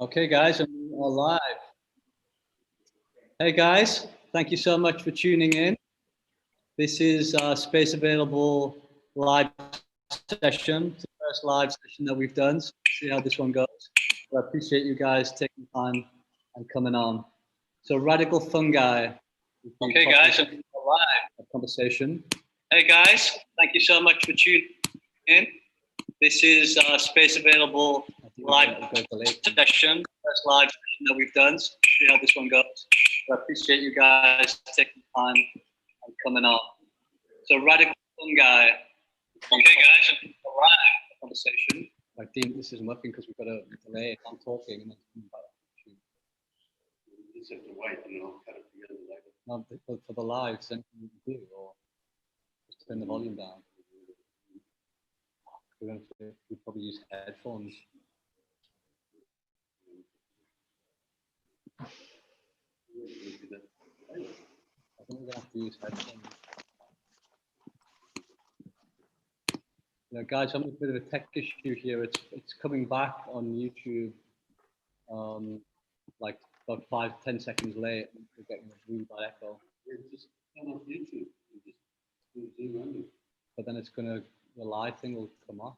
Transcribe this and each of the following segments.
Okay, guys, I'm all live. Hey, guys, thank you so much for tuning in. This is Space Available live session. It's the first live session that we've done, so we'll see how this one goes. But I appreciate you guys taking time and coming on. So, Radical Fungi. Okay, guys, I'm live conversation. Hey, guys, thank you so much for tuning in. This is Space Available live session, first live session that we've done. So we'll see how this one goes. But I appreciate you guys taking time and coming on. So Radical Fungi. Okay, guys, live conversation. I think this isn't working because we've got a delay. I'm talking and then coming back. You just have to wait and I'll cut it together later. No, but for the lives, anything you can do, or just turn the volume down. We're going to probably use headphones. I think we're going to have to use headphones. Guys, I'm having a bit of a tech issue here. It's coming back on YouTube, like about 5-10 seconds late. We're getting a really bad echo. Just turn off YouTube. Just do Zoom only. But then it's going to, the live thing will come off.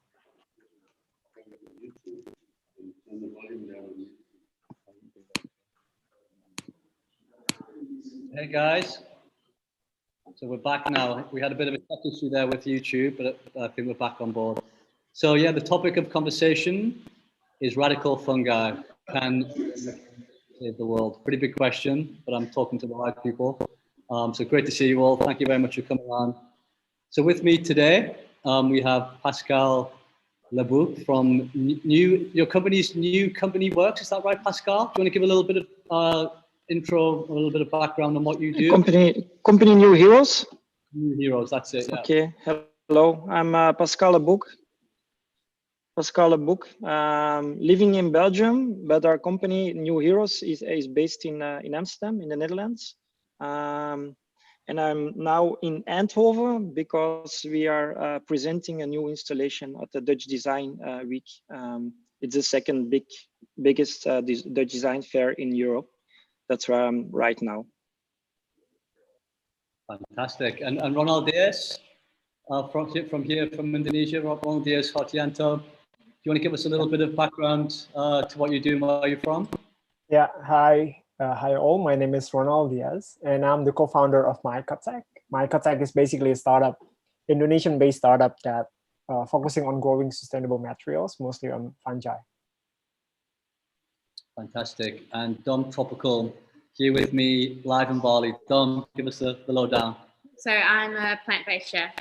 YouTube and turn the volume down on YouTube. Hey guys, so we're back now. We had a bit of a tech issue there with YouTube, but I think we're back on board. So yeah, the topic of conversation is radical fungi. Can save the world? Pretty big question, but I'm talking to the right people. So great to see you all. Thank you very much for coming on. So with me today, we have Pascal Lebouc from your company's New Company Works. Is that right, Pascal? Do you want to give a little bit of intro, a little bit of background on what you do? Company New Heroes. New Heroes, that's it. Yeah. Okay. Hello, I'm Pascal Lebouc. Living in Belgium, but our company New Heroes is based in Amsterdam, in the Netherlands. And I'm now in Eindhoven because we are presenting a new installation at the Dutch Design Week. It's the second biggest Dutch design fair in Europe. That's where I'm right now. Fantastic. And Ronald Diaz from Indonesia, Ronald Diaz Hartianto. Do you want to give us a little bit of background to what you do and where you're from? Yeah, hi all. My name is Ronald Diaz, and I'm the co-founder of Mycotech. Mycotech is basically a startup, Indonesian-based startup that focusing on growing sustainable materials, mostly on fungi. Fantastic. And Dom Tropical here with me live in Bali. Dom, give us the lowdown. So I'm a plant-based chef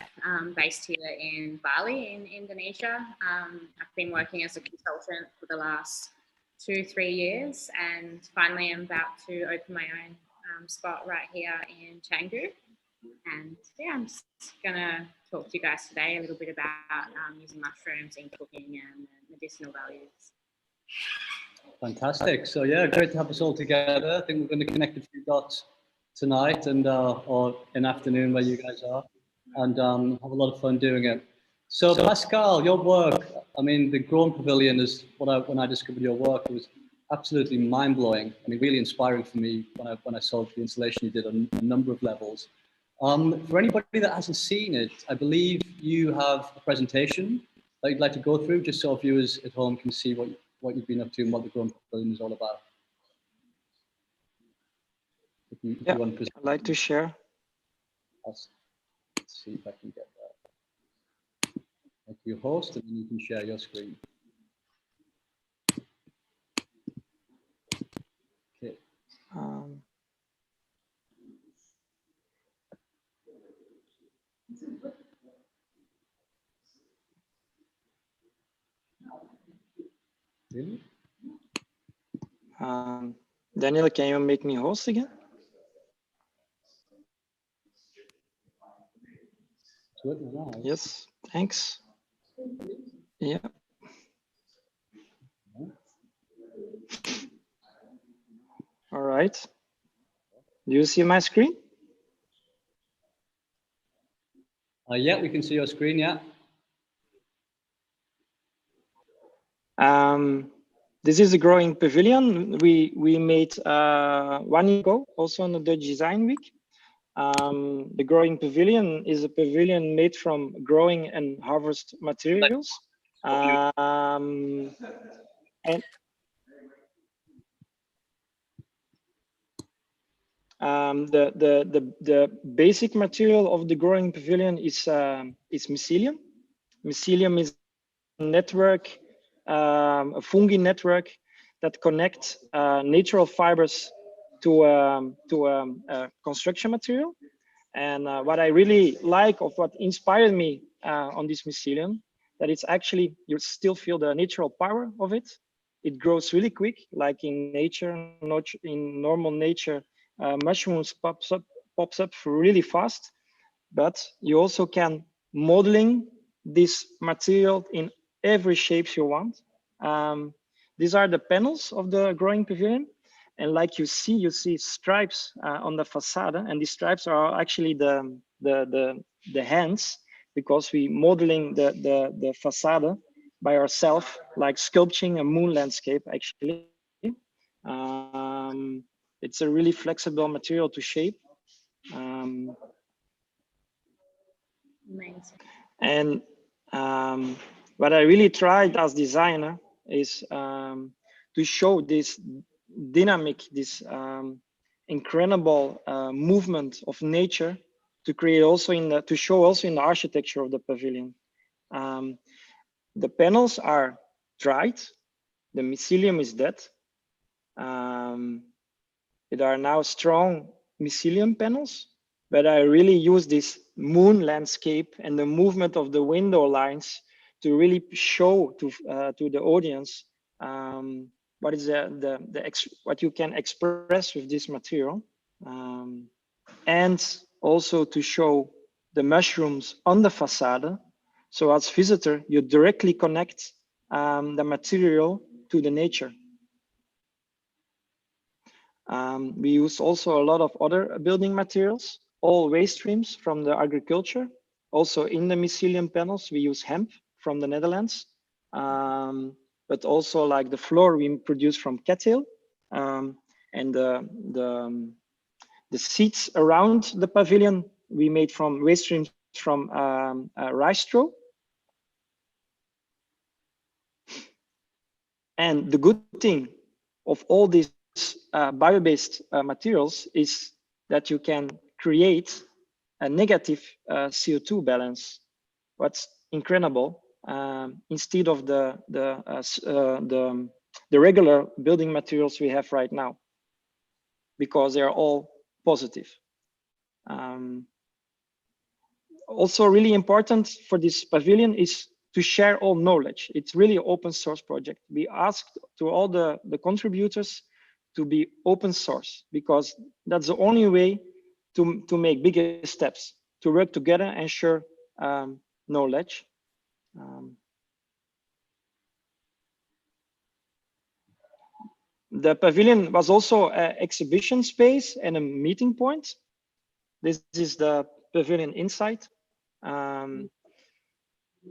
based here in Bali in Indonesia. I've been working as a consultant for the last 2-3 years, and finally I'm about to open my own spot right here in Canggu. And yeah, I'm just gonna talk to you guys today a little bit about using mushrooms in cooking and medicinal values. Fantastic. So yeah, great to have us all together. I think we're going to connect a few dots tonight and or in afternoon where you guys are, and have a lot of fun doing it. So Pascal, your work, I mean, the Grown Pavilion is when I discovered your work, it was absolutely mind-blowing. I mean, really inspiring for me when I saw the installation you did on a number of levels. For anybody that hasn't seen it, I believe you have a presentation that you'd like to go through, just so viewers at home can see what you've been up to and what the Grown Pavilion is all about. If you want to I'd like to share. Let's see if I can get that. Make you host, and then you can share your screen. Okay. Really? Daniel, can you make me host again? Yes, thanks. Yeah. All right. Do you see my screen? Yeah, we can see your screen, yeah. This is a growing pavilion we made 1 year ago, also on the Dutch Design Week. The growing pavilion is a pavilion made from growing and harvest materials. And the basic material of the growing pavilion is mycelium. Mycelium is a network, a fungi network that connects natural fibers to construction material. And what I really like of what inspired me on this mycelium, that it's actually, you still feel the natural power of it. It grows really quick, like in nature, not in normal nature. Mushrooms pops up really fast, but you also can modeling this material in every shapes you want. These are the panels of the growing pavilion. And like you see stripes on the facade, and these stripes are actually the hands, because we modeling the facade by ourselves, like sculpting a moon landscape. Actually, it's a really flexible material to shape. Amazing. And what I really tried as designer is to show this dynamic, this incredible movement of nature, to create also to show also in the architecture of the pavilion. The panels are dried, the mycelium is dead. It are now strong mycelium panels, but I really use this moon landscape and the movement of the window lines to really show to the audience what is what you can express with this material, and also to show the mushrooms on the facade. So as visitor, you directly connect the material to the nature. We use also a lot of other building materials, all waste streams from the agriculture. Also in the mycelium panels, we use hemp from the Netherlands, but also like the floor we produce from cattail, and the seats around the pavilion we made from waste streams from rice straw. And the good thing of all these bio-based materials is that you can create a negative CO2 balance. What's incredible, instead of the regular building materials we have right now, because they are all positive. Also really important for this pavilion is to share all knowledge. It's really an open source project. We asked to all the contributors to be open source, because that's the only way to make bigger steps, to work together and share knowledge. The pavilion was also an exhibition space and a meeting point. This is the pavilion inside.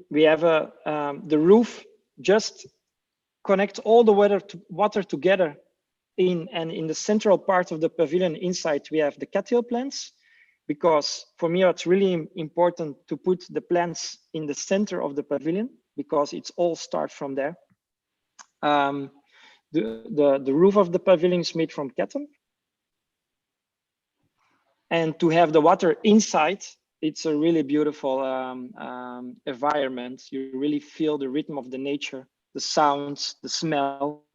We have the roof just connect all the water together in the central part of the pavilion. Inside we have the cattail plants, because for me it's really important to put the plants in the center of the pavilion, because it's all start from there. The roof of the pavilion is made from cattail, and to have the water inside, it's a really beautiful environment. You really feel the rhythm of the nature, the sounds, the smell.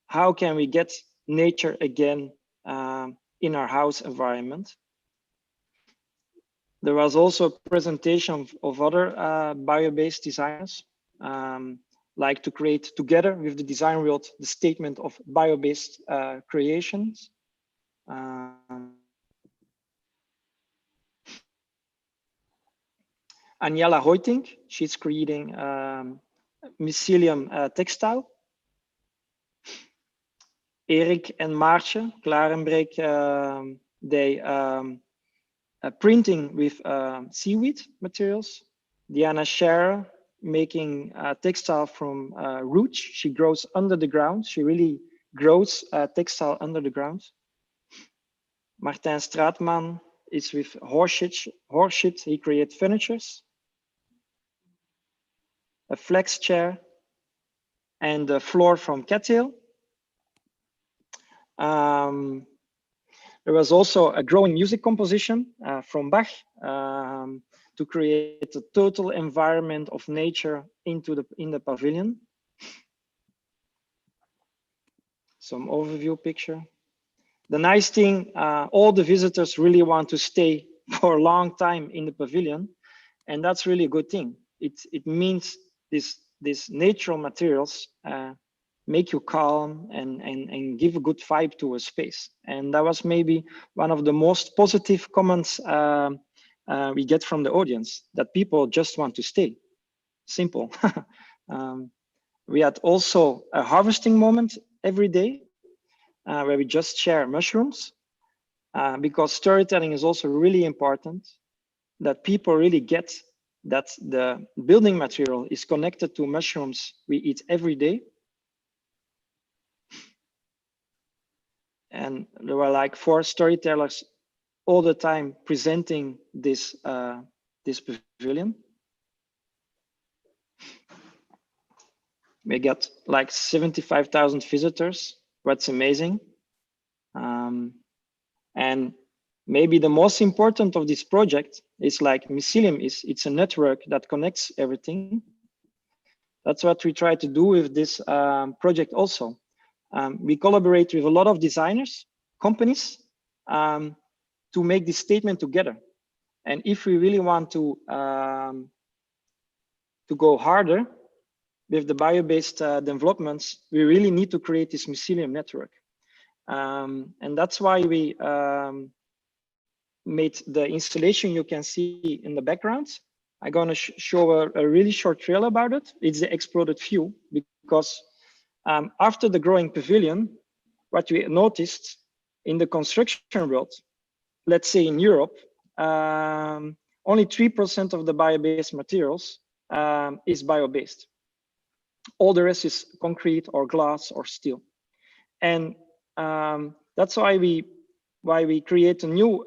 How can we get nature again in our house environment? There was also a presentation of other bio-based designers, like to create together with the design world the statement of bio-based creations. Anjela Hoytink, she's creating mycelium textile. Erik and Maartje Klarenbreek, they printing with seaweed materials. Diana Scherer making textile from roots. She grows under the ground. She really grows textile under the ground. Martijn Straatman is with Horseshit. He creates furnitures, a flex chair, and the floor from Cattail. There was also a growing music composition from Bach to create a total environment of nature in the pavilion. Some overview picture. The nice thing, all the visitors really want to stay for a long time in the pavilion, and that's really a good thing. It means these natural materials make you calm and give a good vibe to a space. And that was maybe one of the most positive comments we get from the audience, that people just want to stay. Simple. We had also a harvesting moment every day where we just share mushrooms because storytelling is also really important, that people really get that the building material is connected to mushrooms we eat every day. And there were like 4 storytellers all the time presenting this this pavilion. We got like 75,000 visitors. That's amazing. And maybe the most important of this project is like Mycelium it's a network that connects everything. That's what we try to do with this project also. We collaborate with a lot of designers, companies, to make this statement together. And if we really want to go harder with the bio-based developments, we really need to create this mycelium network. And that's why we made the installation you can see in the background. I'm going to show a really short trailer about it. It's the exploded view, because after the growing pavilion, what we noticed in the construction world, let's say in Europe, only 3% of the bio-based materials is bio-based. All the rest is concrete or glass or steel. And that's why we create a new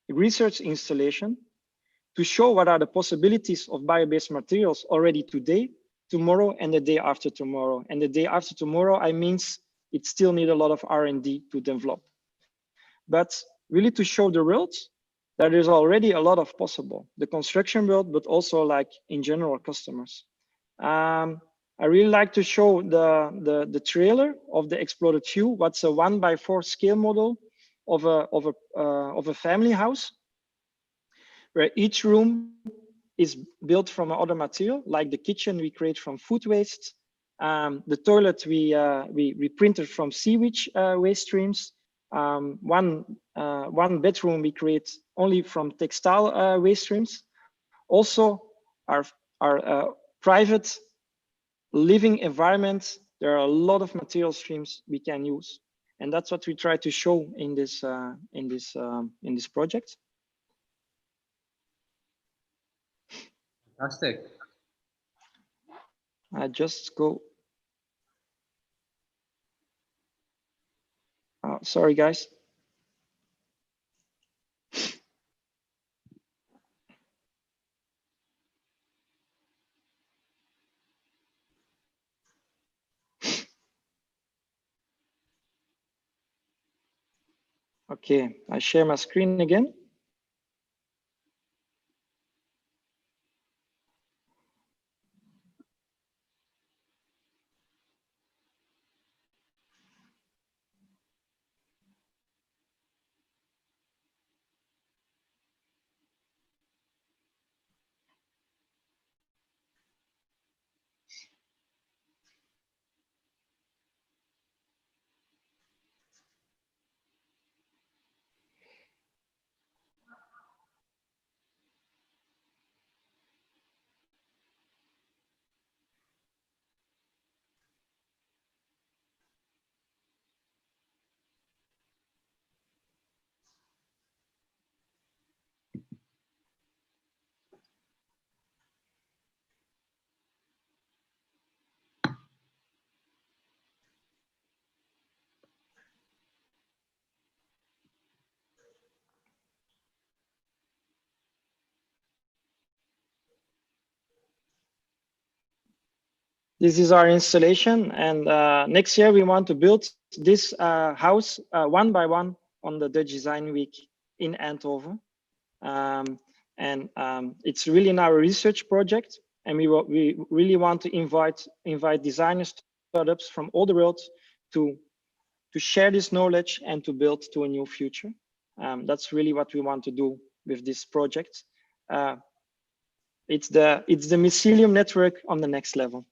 research installation to show what are the possibilities of bio-based materials already today, tomorrow, and the day after tomorrow. And the day after tomorrow, I means it still need a lot of R&D to develop. But really to show the world that there's already a lot of possible, the construction world, but also like in general customers. I really like to show the trailer of the exploded view. What's a 1x4 scale model of a family house, where each room is built from another material, like the kitchen we create from food waste, the toilet we printed from sewage waste streams. One bedroom we create only from textile waste streams. Also, our private living environment, there are a lot of material streams we can use, and that's what we try to show in this project. Fantastic. I just go. Sorry, guys. Okay, I share my screen again. This is our installation, and next year we want to build this house one by one on the Dutch Design Week in Eindhoven. It's really now a research project, and we really want to invite designers, startups from all the world to share this knowledge and to build to a new future. That's really what we want to do with this project. It's the Mycelium network on the next level.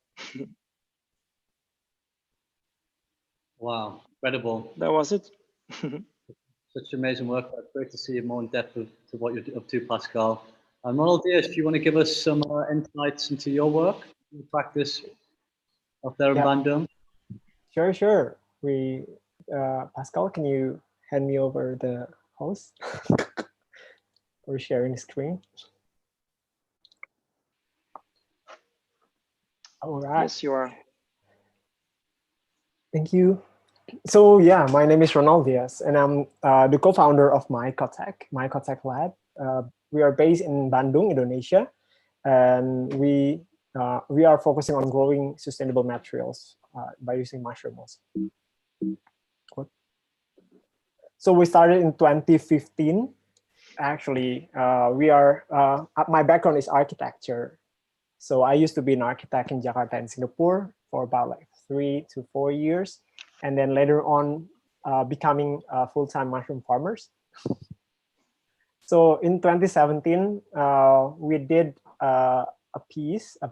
Wow, incredible. That was it. Such amazing work. It's great to see you more in depth to what you're up to, Pascal. And Ronald Diaz, do you want to give us some insights into your work, your practice up there in Yeah. Bandung? Sure. Pascal, can you hand me over the host for sharing screen? All right. Yes, you are. Thank you. So yeah, my name is Ronald Diaz, and I'm the co-founder of MyCotech Lab. We are based in Bandung, Indonesia, and we are focusing on growing sustainable materials by using mushrooms. So we started in 2015. Actually, my background is architecture. So I used to be an architect in Jakarta and Singapore for about like 3 to 4 years. And then later on, becoming full-time mushroom farmers. So in 2017, we did a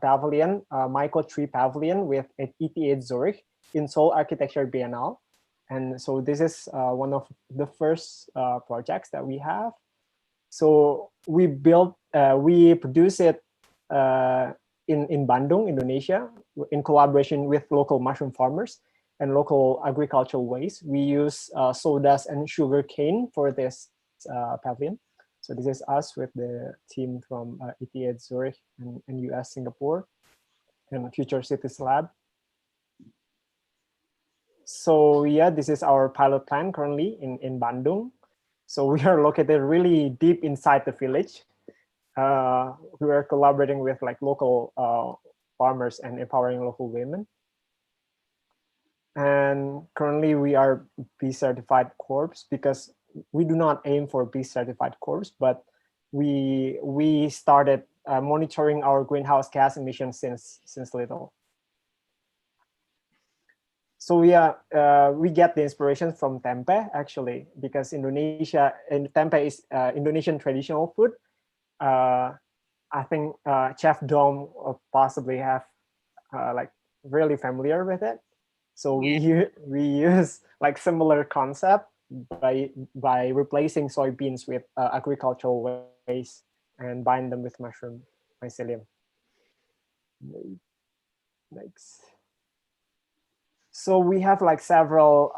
pavilion, Myco Tree Pavilion with ETH Zurich in Seoul Architecture Biennale. And so this is one of the first projects that we have. So we produce it in Bandung, Indonesia, in collaboration with local mushroom farmers and local agricultural waste. We use sawdust and sugar cane for this pavilion. So this is us with the team from ETH Zurich and US Singapore and Future Cities Lab. So yeah, this is our pilot plant currently in Bandung. So we are located really deep inside the village. We are collaborating with like local farmers and empowering local women. And currently we are B certified corps because we do not aim for B certified corps, but we started monitoring our greenhouse gas emissions since little. So yeah, we get the inspiration from tempe actually, because tempe is Indonesian traditional food. I think Chef Dom possibly have like really familiar with it. So we use like similar concept by replacing soybeans with agricultural waste and bind them with mushroom mycelium. Next. So we have like several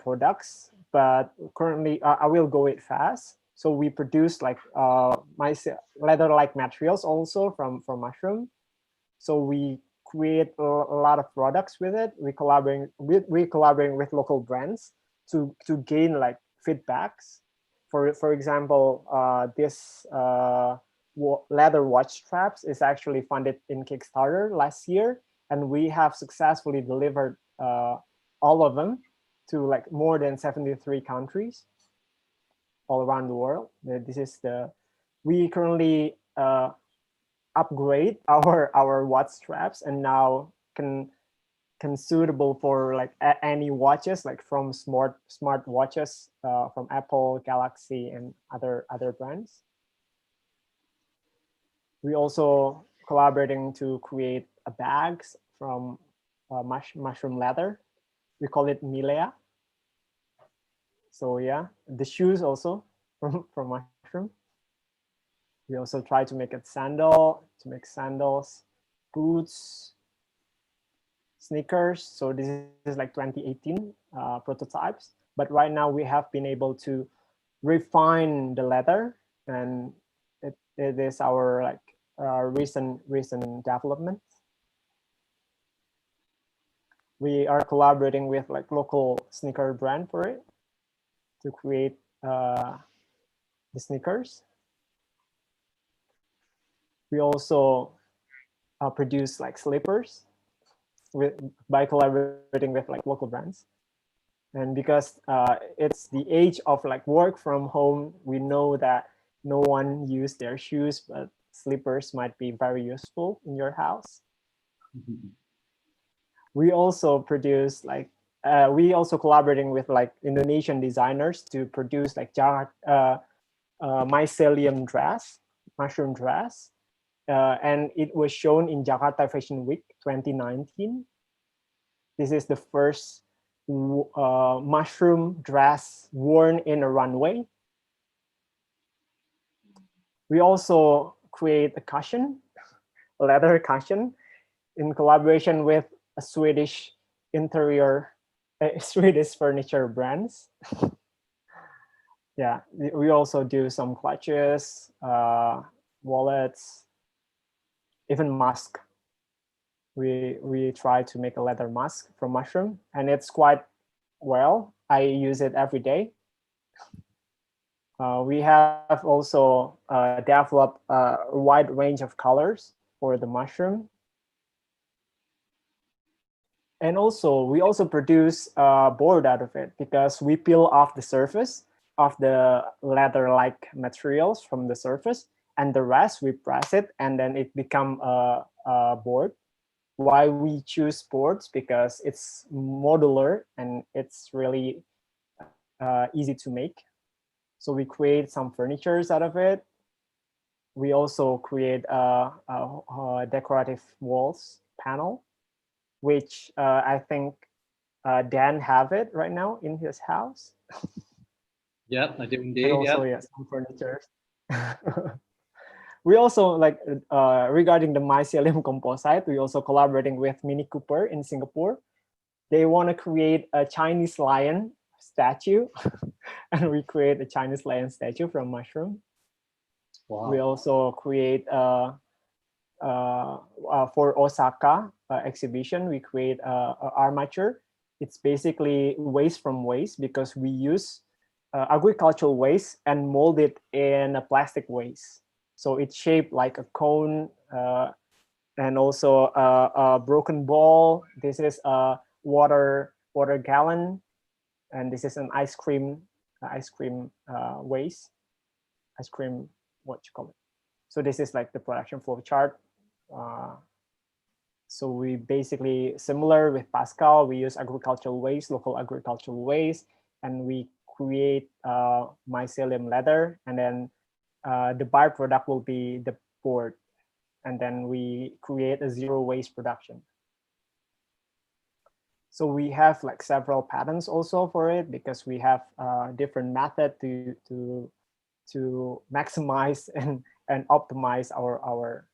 products, but currently I will go it fast. So we produce like leather-like materials also from mushroom. So we create a lot of products with it. We collaborating with local brands to gain like feedbacks. For example, this leather watch straps is actually funded in Kickstarter last year, and we have successfully delivered all of them to like more than 73 countries all around the world. We currently upgrade our watch straps and now can suitable for like any watches, like from smart watches from Apple, Galaxy, and other brands. We also collaborating to create bags from mushroom leather. We call it Milea. So yeah, the shoes also from mushroom. We also try to make sandals, boots, sneakers. So this is like 2018 prototypes. But right now we have been able to refine the leather, and it is our like recent development. We are collaborating with like local sneaker brand for it to create the sneakers. We also produce like slippers by collaborating with like local brands. And because it's the age of like work from home, we know that no one use their shoes, but slippers might be very useful in your house. We also produce like, we also collaborating with like Indonesian designers to produce like mycelium dress, mushroom dress. And it was shown in Jakarta Fashion Week 2019. This is the first mushroom dress worn in a runway. We also create a cushion, a leather cushion, in collaboration with a Swedish Swedish furniture brands. Yeah, we also do some clutches, wallets, even mask. We try to make a leather mask from mushroom, and it's quite well. I use it every day. We have also developed a wide range of colors for the mushroom. And also, we also produce a board out of it because we peel off the surface of the leather-like materials from the surface, and the rest we press it, and then it become a board. Why we choose boards? Because it's modular and it's really easy to make. So we create some furnitures out of it. We also create a decorative walls panel, which I think Dan have it right now in his house. Yep, I do indeed. And also, Yep. yeah, some furniture. We also like regarding the mycelium composite, we also collaborating with Mini Cooper in Singapore. They want to create a Chinese lion statue, and we create a Chinese lion statue from mushroom. Wow. We also create for Osaka exhibition, we create a armature. It's basically waste from waste because we use agricultural waste and mold it in a plastic waste. So it's shaped like a cone, and also a broken ball. This is a water gallon, and this is an ice cream waste. Ice cream, what you call it? So this is like the production flow chart. So we basically similar with Pascal. We use agricultural waste, local agricultural waste, and we create mycelium leather, and then the byproduct will be the board, and then we create a zero waste production. So we have like several patents also for it because we have different method to maximize and optimize our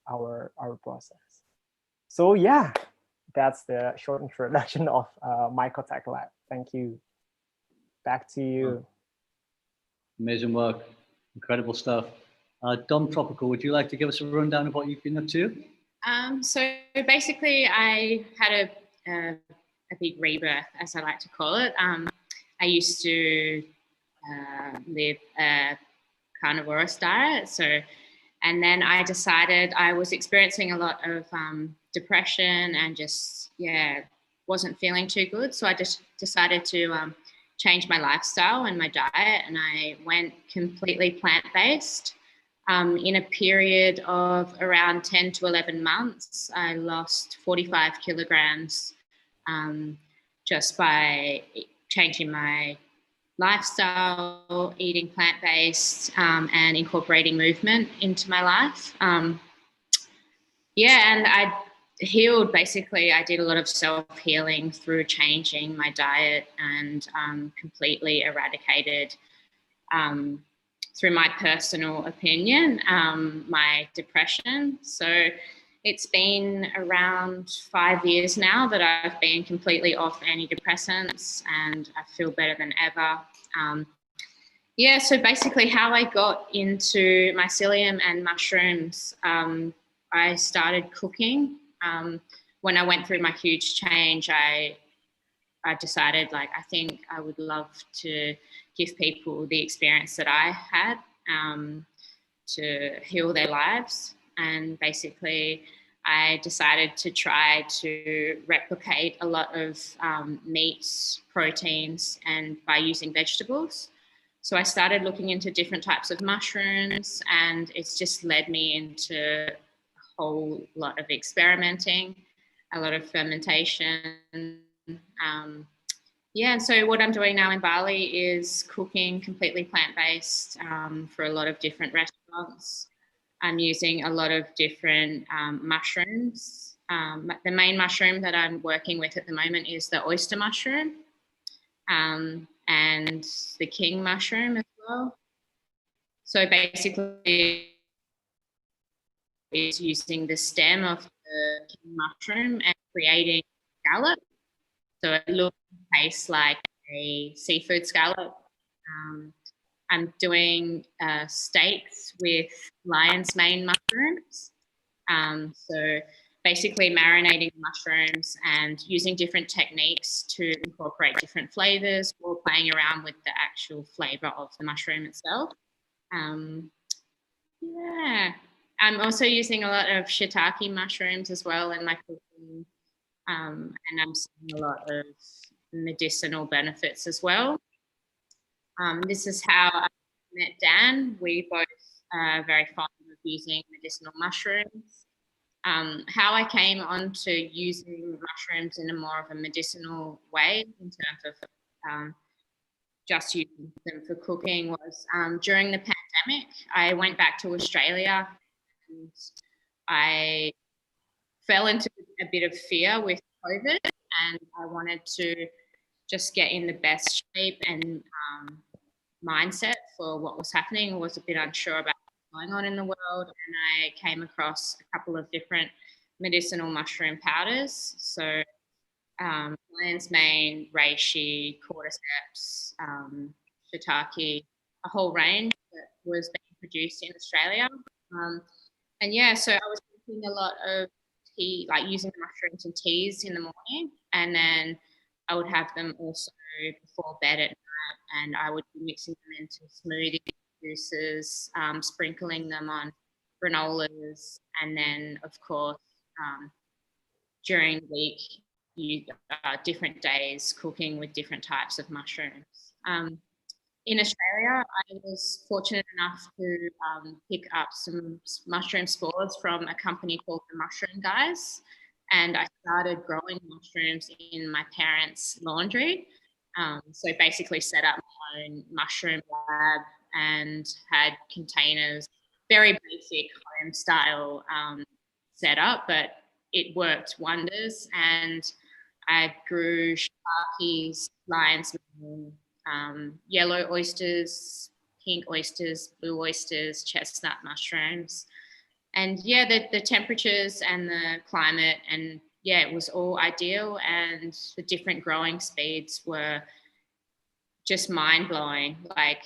process. So yeah, that's the short introduction of Mycotech Lab. Thank you. Back to you. Amazing work. Incredible stuff. Dom Tropical, would you like to give us a rundown of what you've been up to? So basically, I had a big rebirth, as I like to call it. I used to live a carnivorous diet, and then I decided I was experiencing a lot of depression and just wasn't feeling too good. So I just decided to change my lifestyle and my diet, and I went completely plant-based. In a period of around 10 to 11 months, I lost 45 kilograms just by changing my lifestyle, eating plant-based, and incorporating movement into my life. And I healed, basically. I did a lot of self-healing through changing my diet and completely eradicated, through my personal opinion, my depression. So it's been around 5 years now that I've been completely off antidepressants, and I feel better than ever. So basically how I got into mycelium and mushrooms, I started cooking. When I went through my huge change, I decided, like, I think I would love to give people the experience that I had, to heal their lives. And basically I decided to try to replicate a lot of meats, proteins, and by using vegetables. So I started looking into different types of mushrooms, and it's just led me into a whole lot of experimenting, a lot of fermentation. Yeah, and so what I'm doing now in Bali is cooking completely plant-based for a lot of different restaurants. I'm using a lot of different mushrooms. The main mushroom that I'm working with at the moment is the oyster mushroom and the king mushroom as well. So basically, it's using the stem of the king mushroom and creating scallop. So it looks and tastes like a seafood scallop. I'm doing steaks with lion's mane mushrooms. So basically marinating mushrooms and using different techniques to incorporate different flavors or playing around with the actual flavor of the mushroom itself. Yeah, I'm also using a lot of shiitake mushrooms as well in my cooking. And I'm seeing a lot of medicinal benefits as well. This is how I met Dan. We both are very fond of using medicinal mushrooms. How I came onto using mushrooms in a more of a medicinal way in terms of just using them for cooking was during the pandemic. I went back to Australia and I fell into a bit of fear with COVID, and I wanted to just get in the best shape and mindset for what was happening. I was a bit unsure about what's going on in the world, and I came across a couple of different medicinal mushroom powders. So lion's mane, reishi, cordyceps, shiitake, a whole range that was being produced in Australia. And yeah, so I was drinking a lot of tea, like using the mushrooms in teas in the morning, and then I would have them also before bed at night, and I would be mixing them into smoothies, juices, sprinkling them on granolas, and then of course during the week, different days cooking with different types of mushrooms. In Australia, I was fortunate enough to pick up some mushroom spores from a company called the Mushroom Guys, and I started growing mushrooms in my parents' laundry. So basically set up my own mushroom lab and had containers, very basic home style setup, but it worked wonders. And I grew shiitakes, lion's mane, yellow oysters, pink oysters, blue oysters, chestnut mushrooms. And yeah, the temperatures and the climate, and yeah, it was all ideal. And the different growing speeds were just mind blowing. Like,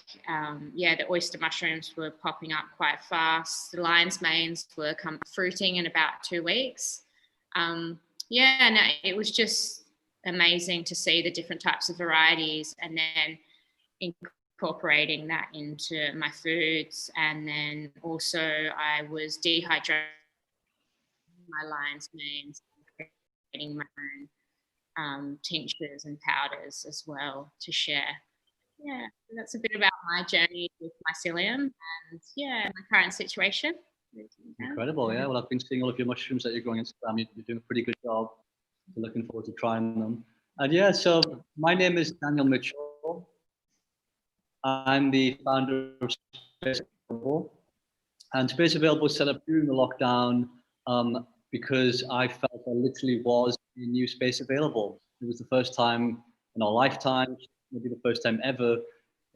yeah, the oyster mushrooms were popping up quite fast. The lion's manes were fruiting in about 2 weeks. Yeah, no, it was just amazing to see the different types of varieties and then incorporating that into my foods. And then also I was dehydrating my lion's manes, creating my own tinctures and powders as well to share. Yeah, so that's a bit about my journey with mycelium and yeah, my current situation. Incredible, yeah. Well, I've been seeing all of your mushrooms that you're growing in Instagram. You're doing a pretty good job. So looking forward to trying them. And yeah, so my name is Daniel Mitchell. I'm the founder of Space Available. And Space Available was set up during the lockdown because I felt there literally was a new space available. It was the first time in our lifetime, maybe the first time ever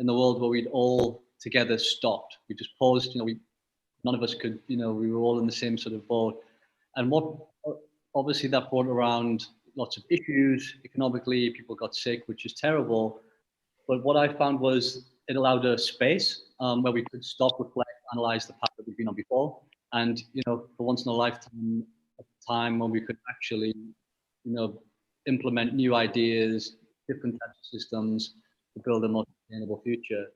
in the world where we'd all together stopped. We just paused, none of us could, we were all in the same sort of boat. And what obviously that brought around lots of issues economically, people got sick, which is terrible. But what I found was it allowed a space where we could stop, reflect, analyze the path that we've been on before. And, for once in a lifetime, a time when we could actually, implement new ideas, different types of systems to build a more sustainable future.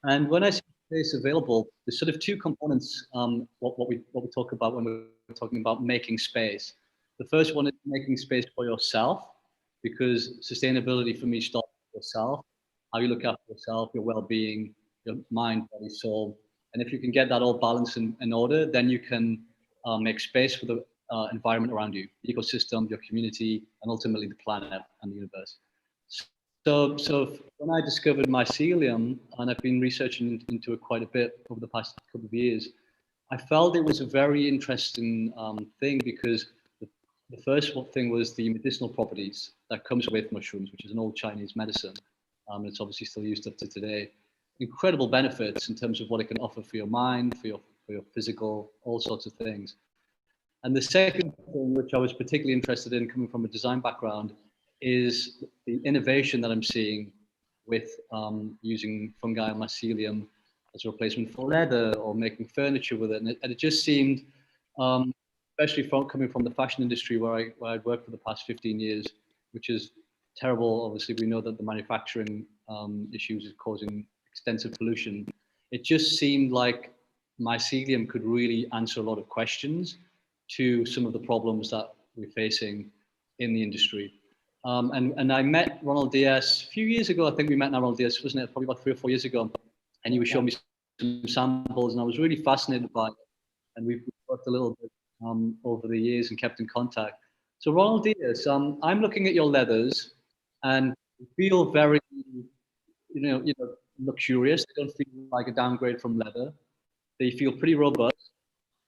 And when I say space available, there's sort of two components. What we talk about when we're talking about making space. The first one is making space for yourself, because sustainability for me starts with yourself. How you look after yourself, your well-being, your mind, body, soul, and if you can get that all balanced in order, then you can make space for the environment around you, the ecosystem, your community, and ultimately the planet and the universe. So when I discovered mycelium, and I've been researching into it quite a bit over the past couple of years, I felt it was a very interesting thing, because the first thing was the medicinal properties that comes with mushrooms, which is an old Chinese medicine. It's obviously still used up to today. Incredible benefits in terms of what it can offer for your mind, for your physical, all sorts of things. And the second thing, which I was particularly interested in coming from a design background, is the innovation that I'm seeing with using fungi and mycelium as a replacement for leather, or making furniture with it. And it just seemed, especially coming from the fashion industry where I'd worked for the past 15 years, which is terrible. Obviously, we know that the manufacturing issues is causing extensive pollution. It just seemed like mycelium could really answer a lot of questions to some of the problems that we're facing in the industry. And I met Ronald Diaz a few years ago. I think we met Ronald Diaz, wasn't it? Probably about 3 or 4 years ago. And he was showing me some samples, and I was really fascinated by it. And we've worked a little bit over the years and kept in contact. So Ronald Diaz, I'm looking at your leathers, and feel very, luxurious. They don't feel like a downgrade from leather. They feel pretty robust,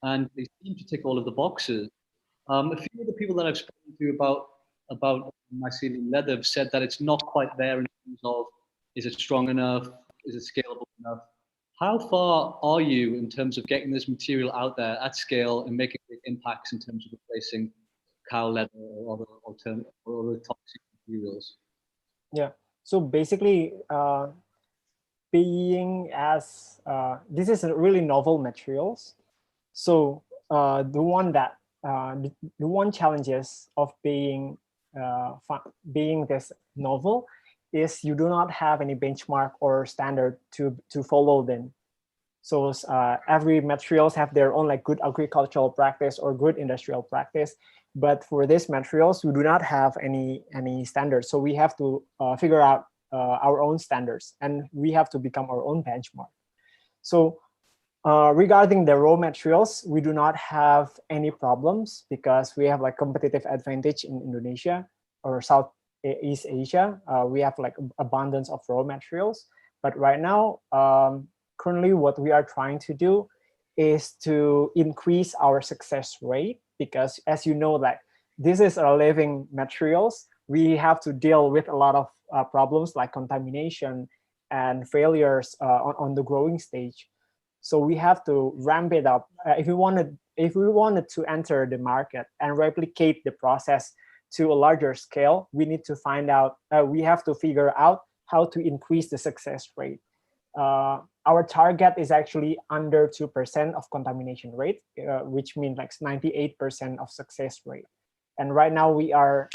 and they seem to tick all of the boxes. A few of the people that I've spoken to about mycelium leather have said that it's not quite there in terms of, is it strong enough? Is it scalable enough? How far are you in terms of getting this material out there at scale and making big impacts in terms of replacing cow leather or other alternative or other toxic materials? Yeah. So basically, being as this is a really novel materials. So the one challenges of being this novel is you do not have any benchmark or standard to follow them. So every materials have their own like good agricultural practice or good industrial practice, but for these materials we do not have any standards. So we have to figure out our own standards, and we have to become our own benchmark. So regarding the raw materials, we do not have any problems because we have like competitive advantage in Indonesia or Southeast Asia. We have like abundance of raw materials, but right now, currently what we are trying to do is to increase our success rate, because as you know, like this is a living materials. We have to deal with a lot of problems like contamination and failures on the growing stage. So we have to ramp it up. If we wanted to enter the market and replicate the process to a larger scale, we need to find out, we have to figure out how to increase the success rate. Our target is actually under 2% of contamination rate, which means like 98% of success rate. And right now we are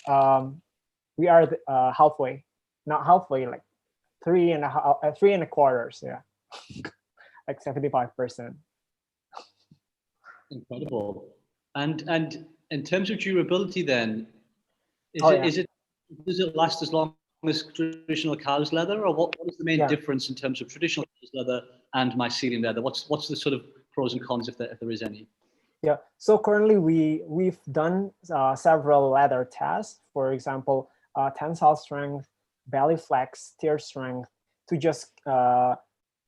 halfway, not halfway, like 3.25, yeah. Like 75%. Incredible. And in terms of durability, then, does it last as long as traditional cow's leather, or what is the main difference in terms of traditional cow's leather and mycelium leather? What's the sort of pros and cons if there is any? Yeah. So currently we've done several leather tests. For example, tensile strength, belly flex, tear strength, to just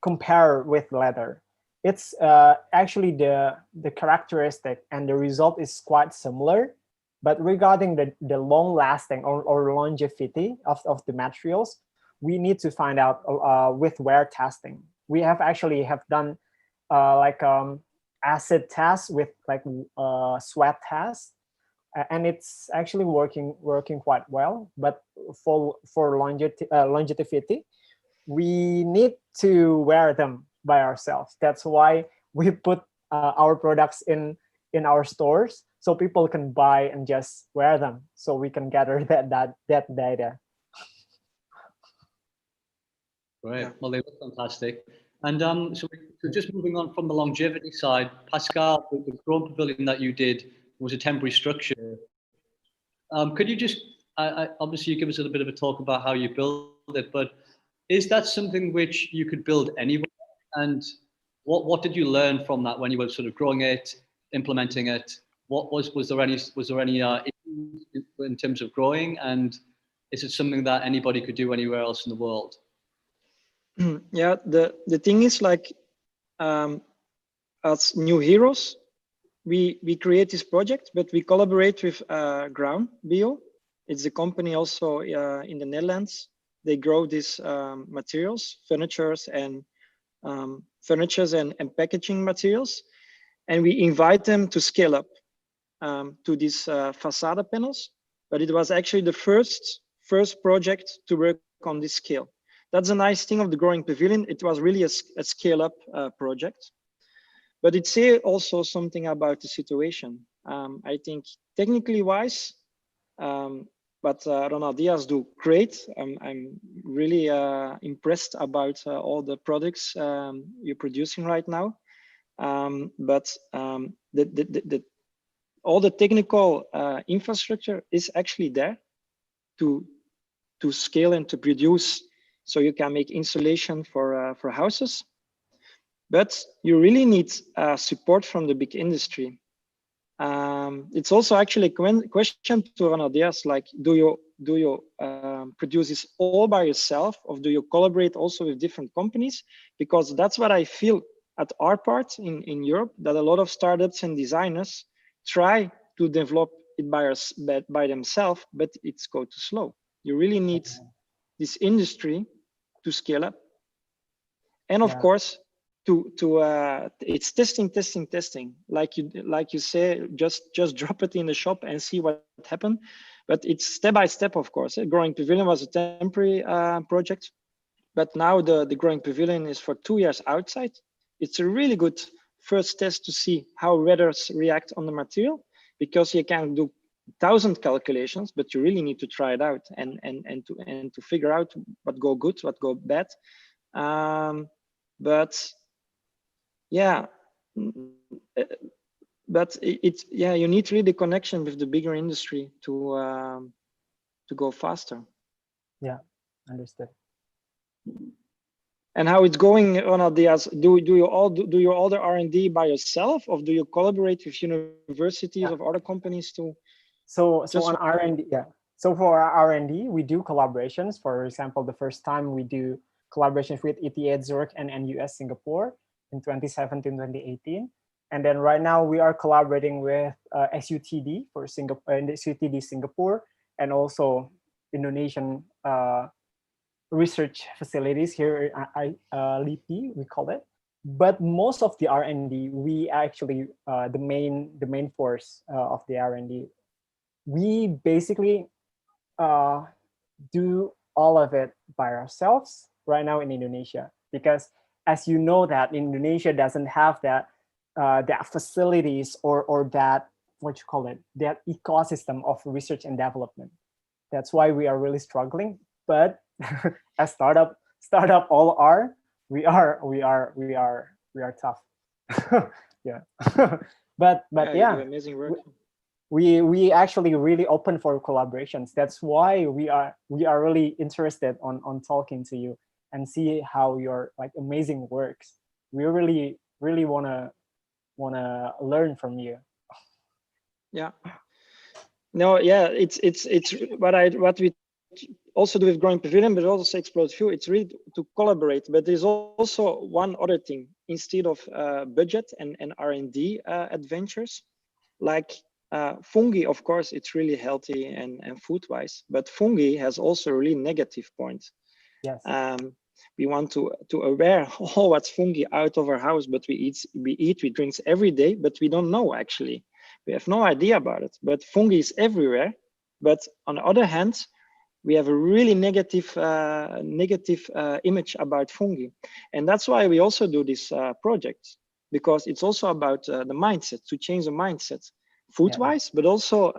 compare with leather. It's actually the characteristic and the result is quite similar, but regarding the long lasting or longevity of the materials, we need to find out with wear testing. We have done acid tests with like sweat tests, and it's actually working quite well. But for longevity, we need to wear them by ourselves. That's why we put our products in our stores so people can buy and just wear them, so we can gather that data. Great. Well, they look fantastic. And so just moving on from the longevity side, Pascal, the Growing Pavilion that you did was a temporary structure. Could you just, obviously you give us a little bit of a talk about how you build it, but is that something which you could build anywhere? And what did you learn from that when you were sort of growing it, implementing it? Was there any issues in terms of growing? And is it something that anybody could do anywhere else in the world? Yeah, the thing is, like, as New Heroes, we create this project, but we collaborate with Ground Bio. It's a company also in the Netherlands. They grow these materials, furnitures and packaging materials, and we invite them to scale up to these facade panels. But it was actually the first project to work on this scale. That's a nice thing of the Growing Pavilion. It was really a scale-up project. But it says also something about the situation. I think technically wise, but Ronald Diaz do great. I'm really impressed about all the products you're producing right now. But all the technical infrastructure is actually there to scale and to produce, so you can make insulation for houses. But you really need support from the big industry. It's also actually a question to Ronald Diaz, like, do you produce this all by yourself, or do you collaborate also with different companies? Because that's what I feel at our part in Europe, that a lot of startups and designers try to develop it by themselves, but it's go too slow. You really need this industry to scale up. And of course, it's testing. Like you say, just drop it in the shop and see what happened. But it's step by step, of course. Growing Pavilion was a temporary project, but now the Growing Pavilion is for 2 years outside. It's a really good first test to see how weathers react on the material, because you can do 1,000 calculations, but you really need to try it out and to figure out what go good, what go bad. But yeah, but you need really the connection with the bigger industry to go faster. Yeah, understood. And how it's going, Ronald Diaz? Do you all the R&D by yourself, or do you collaborate with universities of other companies too? So on R&D, yeah. So for our R&D, we do collaborations. For example, the first time we do collaborations with ETH Zurich and NUS Singapore in 2017, 2018. And then right now we are collaborating with SUTD for Singapore, and SUTD Singapore, and also Indonesian research facilities here in LIPI, we call it. But most of the R&D, we actually, the main force of the R&D, we basically do all of it by ourselves right now in Indonesia, because as you know that Indonesia doesn't have that facilities or that, what you call it, that ecosystem of research and development. That's why we are really struggling. But as startup all are, we are tough. Yeah. but yeah, amazing work. We actually really open for collaborations. That's why we are really interested on talking to you and see how your like amazing works. We really wanna learn from you. Yeah. No, yeah, it's what we also do with Growing Pavilion, but also Explode Fuel. It's really to collaborate. But there's also one other thing. Instead of budget and R&D adventures, like fungi, of course, it's really healthy and food-wise. But fungi has also really negative points. Yes. We want to aware what's fungi out of our house, but we drink every day, but we don't know actually. We have no idea about it. But fungi is everywhere. But on the other hand, we have a really negative image about fungi. And that's why we also do this project, because it's also about the mindset, to change the mindset, food-wise, but also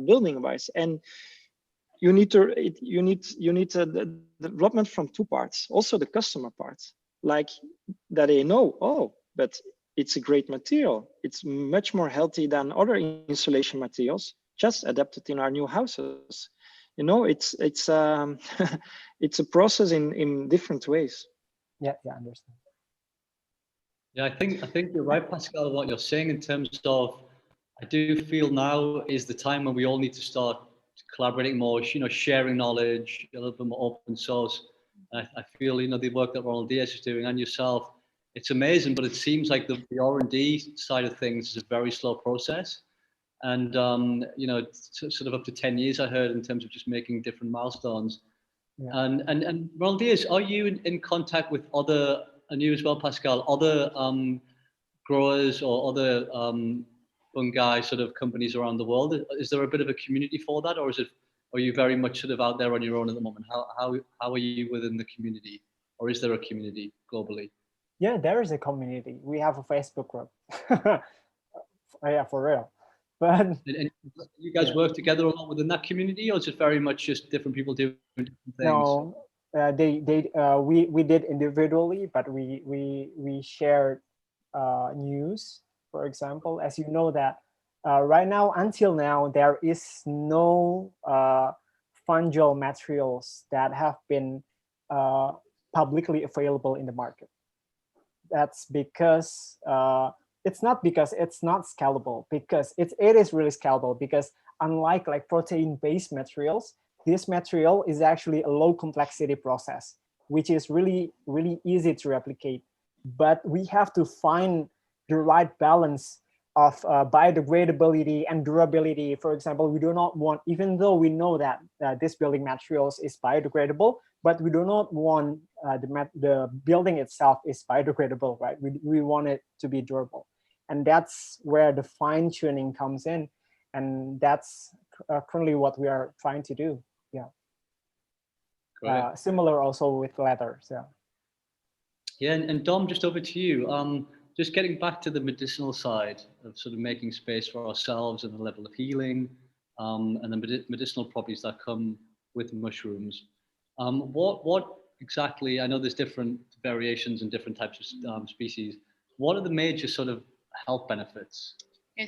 building-wise. And you need the development from two parts, also the customer part. Like that they know, oh, but it's a great material. It's much more healthy than other insulation materials, just adapted in our new houses. You know, it's it's a process in different ways. Yeah, understand. Yeah, I think you're right, Pascal, what you're saying in terms of, I do feel now is the time when we all need to start collaborating more, you know, sharing knowledge, a little bit more open source. I feel, you know, the work that Ronald Diaz is doing and yourself, it's amazing, but it seems like the R&D side of things is a very slow process. And, you know, sort of up to 10 years, I heard, in terms of just making different milestones. Yeah. And Ronald Diaz, are you in contact with other, and you as well, Pascal, other growers or other fungi sort of companies around the world? Is there a bit of a community for that, or are you very much sort of out there on your own at the moment? How are you within the community, or is there a community globally? Yeah, there is a community. We have a Facebook group. Yeah, for real. But And you guys work together a lot within that community, or is it very much just different people doing different things? no, we did individually, but we shared news. For example, as you know that right now, until now, there is no fungal materials that have been publicly available in the market. That's because it's not because it's not scalable, because it is really scalable, because unlike like protein-based materials, this material is actually a low complexity process, which is really easy to replicate. But we have to find the right balance of biodegradability and durability. For example, we do not want, even though we know that this building materials is biodegradable, but we do not want the building itself is biodegradable, right? We want it to be durable. And that's where the fine tuning comes in. And that's currently what we are trying to do. Yeah. Similar also with leathers. Yeah. Yeah, and Dom, just over to you. Just getting back to the medicinal side of sort of making space for ourselves and the level of healing, and the medicinal properties that come with mushrooms. What exactly? I know there's different variations and different types of species. What are the major sort of health benefits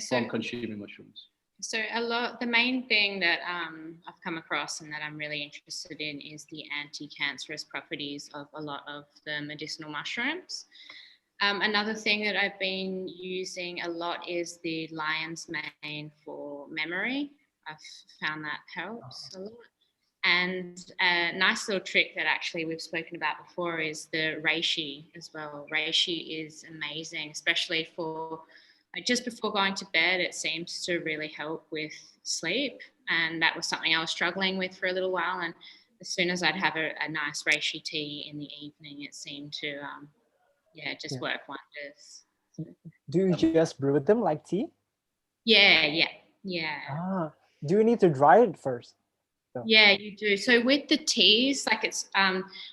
from consuming mushrooms? So the main thing that I've come across and that I'm really interested in is the anti-cancerous properties of a lot of the medicinal mushrooms. Another thing that I've been using a lot is the lion's mane for memory. I've found that helps a lot. And a nice little trick that actually we've spoken about before is the reishi as well. Reishi is amazing, especially for just before going to bed. It seems to really help with sleep. And that was something I was struggling with for a little while. And as soon as I'd have a nice reishi tea in the evening, it seemed to, work wonders. Do you just brew them like tea? Yeah. Do you need to dry it first? Yeah, you do. So with the teas, like it's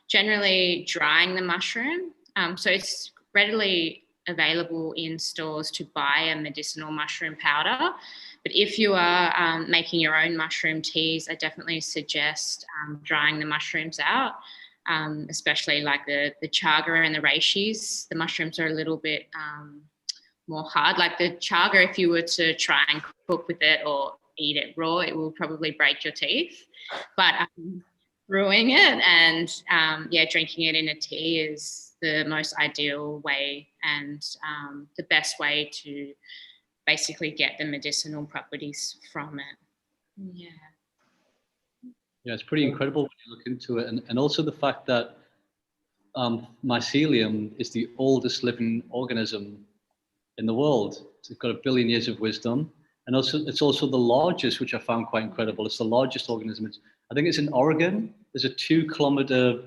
generally drying the mushroom. So it's readily available in stores to buy a medicinal mushroom powder. But if you are making your own mushroom teas, I definitely suggest drying the mushrooms out, especially like the chaga and the reishis. The mushrooms are a little bit more hard. Like the chaga, if you were to try and cook with it or eat it raw, it will probably break your teeth. But brewing it and drinking it in a tea is the most ideal way and the best way to basically get the medicinal properties from it. Yeah, it's pretty incredible when you look into it, and also the fact that mycelium is the oldest living organism in the world. It's got 1 billion years of wisdom. And also, it's also the largest, which I found quite incredible. It's the largest organism. I think it's in Oregon. There's a 2-kilometer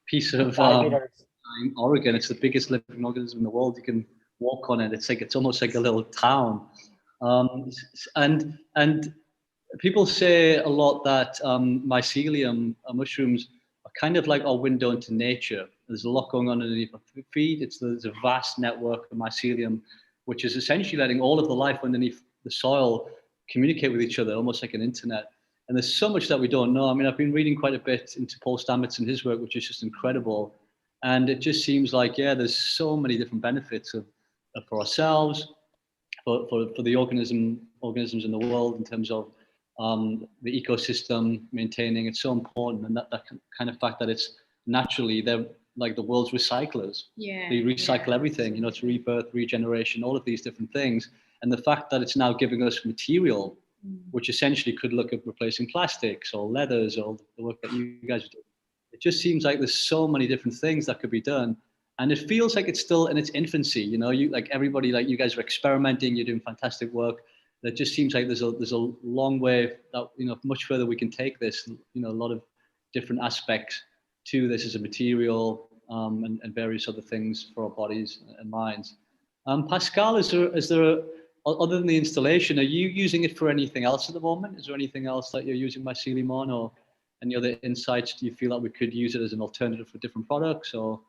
piece of Oregon. It's the biggest living organism in the world. You can walk on it. It's almost like a little town. And people say a lot that mycelium mushrooms are kind of like our window into nature. There's a lot going on underneath our feet. There's a vast network of mycelium, which is essentially letting all of the life underneath the soil communicate with each other, almost like an internet. And there's so much that we don't know. I mean, I've been reading quite a bit into Paul Stamets and his work, which is just incredible. And it just seems like, yeah, there's so many different benefits for ourselves, for the organisms in the world in terms of the ecosystem maintaining. It's so important, and that kind of fact that it's naturally, they're like the world's recyclers. Yeah. They recycle everything, you know, it's rebirth, regeneration, all of these different things. And the fact that it's now giving us material, which essentially could look at replacing plastics or leathers or the work that you guys are doing. It just seems like there's so many different things that could be done. And it feels like it's still in its infancy. You know, you like everybody, like you guys are experimenting, you're doing fantastic work. It just seems like there's a long way that, you know, much further we can take this, you know, a lot of different aspects to this as a material, and various other things for our bodies and minds. Pascal, is there other than the installation, are you using it for anything else at the moment? Is there anything else that you're using mycelium on, or any other insights? Do you feel like we could use it as an alternative for different products, or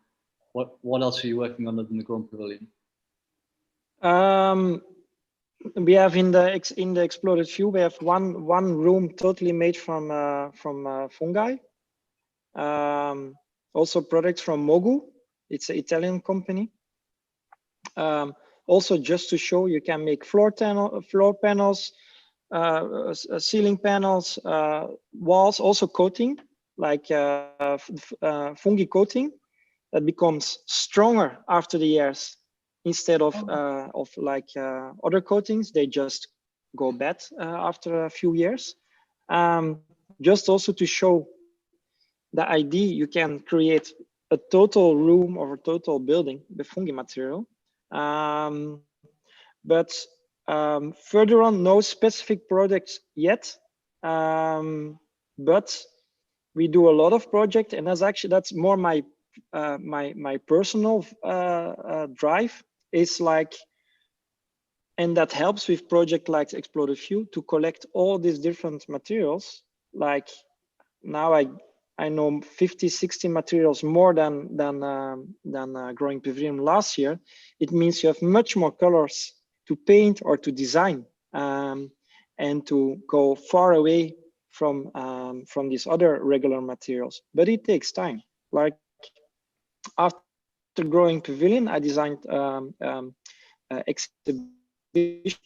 what else are you working on other than the Growing Pavilion? We have in the exploded view, we have one room totally made from fungi. Also products from Mogu. It's an Italian company. Also, just to show, you can make floor panels, ceiling panels, walls, also coating, like fungi coating that becomes stronger after the years. Instead of like other coatings, they just go bad after a few years. Just also to show the idea, you can create a total room or a total building with fungi material. But further on, no specific products yet. But we do a lot of projects, and that's more my my personal drive. Is like, and that helps with project like Exploded View to collect all these different materials. Like now I know 50, 60 materials more than Growing Pavilion last year. It means you have much more colors to paint or to design, and to go far away from these other regular materials. But it takes time. Like after Growing Pavilion, I designed exhibition,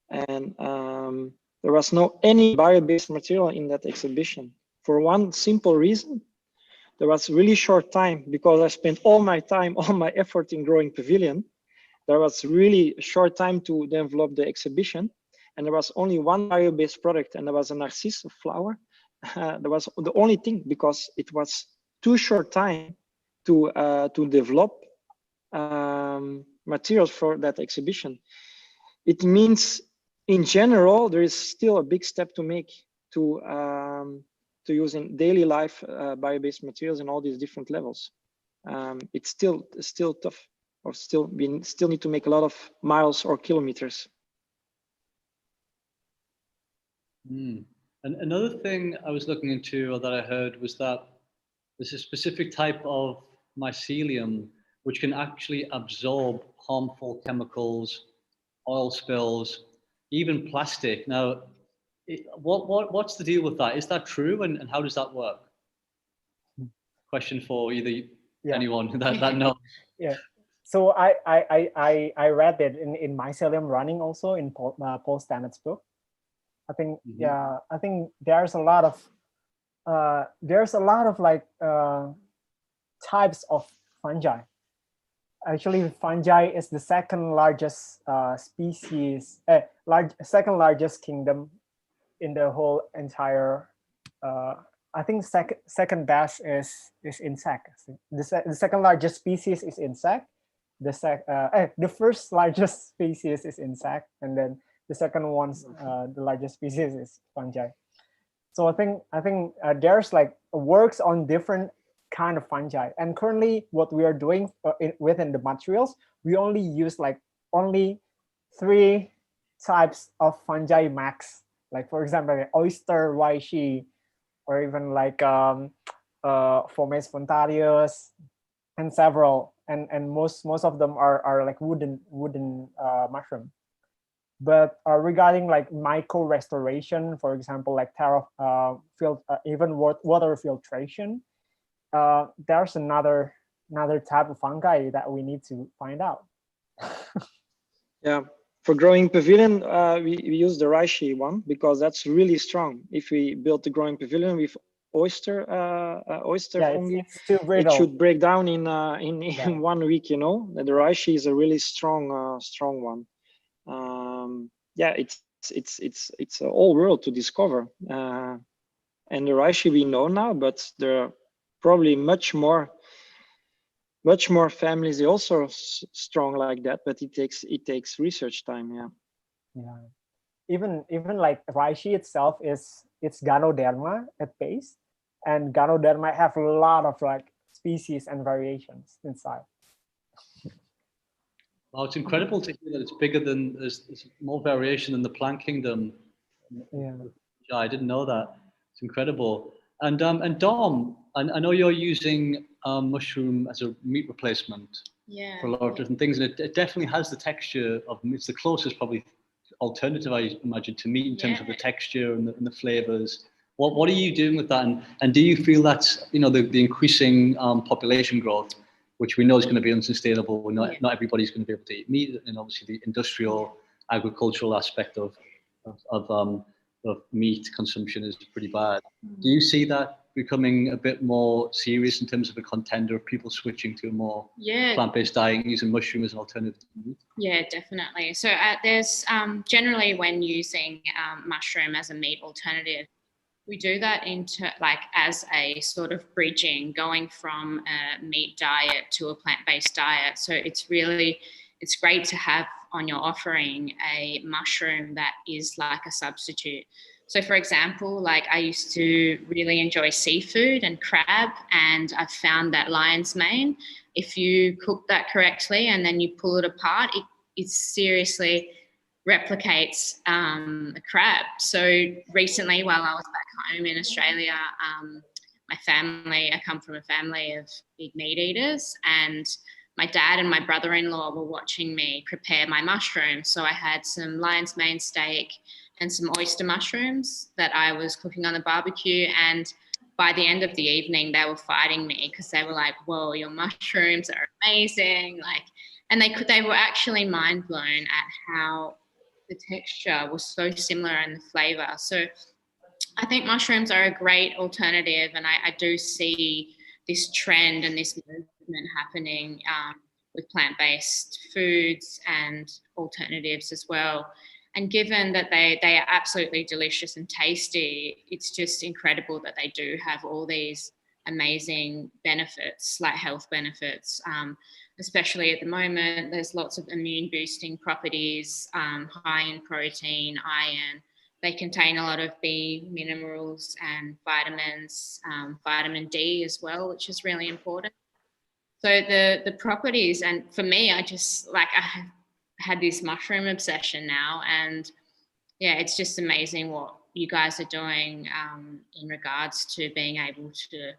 and there was no any bio-based material in that exhibition. For one simple reason, there was really short time, because I spent all my time, all my effort in Growing Pavilion. There was really short time to develop the exhibition, and there was only one bio-based product, and there was a narcisse flower. That was the only thing, because it was too short time to develop materials for that exhibition. It means, in general, there is still a big step to make to use in daily life bio-based materials in all these different levels. It's still tough, or we still need to make a lot of miles or kilometers. And another thing I was looking into, or that I heard, was that there's a specific type of mycelium which can actually absorb harmful chemicals, oil spills, even plastic. Now, what's the deal with that? Is that true, and how does that work? Question for either anyone that knows. Yeah. So I read it in Mycelium Running, also in Paul Stamets book. I think I think there's a lot of like types of fungi. Actually, fungi is the second largest species, second largest kingdom in the whole entire. I think second best is insect. The second largest species is insect. The first largest species is insect, and then the second one's the largest species is fungi. So I think there's like works on different kind of fungi, and currently what we are doing within the materials, we only use like only 3 types of fungi max. Like for example, like oyster reishi, or even like Fomes fontarius, and several, and most of them are like wooden mushroom. But regarding like micro restoration, for example, like even water filtration, there's another another type of fungi that we need to find out. Yeah, for growing pavilion, we use the reishi one because that's really strong. If we build the growing pavilion with oyster Yeah, fungi, it's too it brittle. should break down in Yeah. 1 week. You know, the reishi is a really strong one. Yeah, it's a whole world to discover. And the reishi we know now, but there are probably much more families also strong like that. But it takes research time. Yeah. Yeah. Even like reishi itself it's Ganoderma at base, and Ganoderma have a lot of like species and variations inside. Wow, it's incredible to hear that it's bigger than, there's more variation in the plant kingdom. Yeah. Yeah, I didn't know that. It's incredible. And Dom, I know you're using mushroom as a meat replacement Yeah. for a lot of different things, and it definitely has the texture of, it's the closest probably alternative, I imagine, to meat in terms of the texture and the flavors. What are you doing with that? And do you feel that's, you know, the increasing population growth, which we know is going to be unsustainable. Not everybody's going to be able to eat meat, and obviously the industrial, agricultural aspect of meat consumption is pretty bad. Do you see that becoming a bit more serious in terms of a contender of people switching to a more plant-based diet, using mushroom as an alternative to meat? Yeah, definitely. So there's generally, when using mushroom as a meat alternative, we do that into like as a sort of bridging, going from a meat diet to a plant-based diet. So it's great to have on your offering a mushroom that is like a substitute. So for example, like I used to really enjoy seafood and crab, and I've found that lion's mane, if you cook that correctly and then you pull it apart, it seriously replicates a crab. So recently, while I was back home in Australia, I come from a family of big meat eaters, and my dad and my brother-in-law were watching me prepare my mushrooms. So I had some lion's mane steak and some oyster mushrooms that I was cooking on the barbecue, and by the end of the evening, they were fighting me because they were like, "Whoa, your mushrooms are amazing!" And they were actually mind blown at how the texture was so similar and the flavor. So I think mushrooms are a great alternative, and I do see this trend and this movement happening with plant-based foods and alternatives as well. And given that they are absolutely delicious and tasty, it's just incredible that they do have all these amazing benefits, like health benefits. Especially at the moment, there's lots of immune boosting properties, high in protein, iron. They contain a lot of B minerals and vitamins, vitamin D as well, which is really important. So the properties, and for me, I have had this mushroom obsession now, and yeah, it's just amazing what you guys are doing in regards to being able to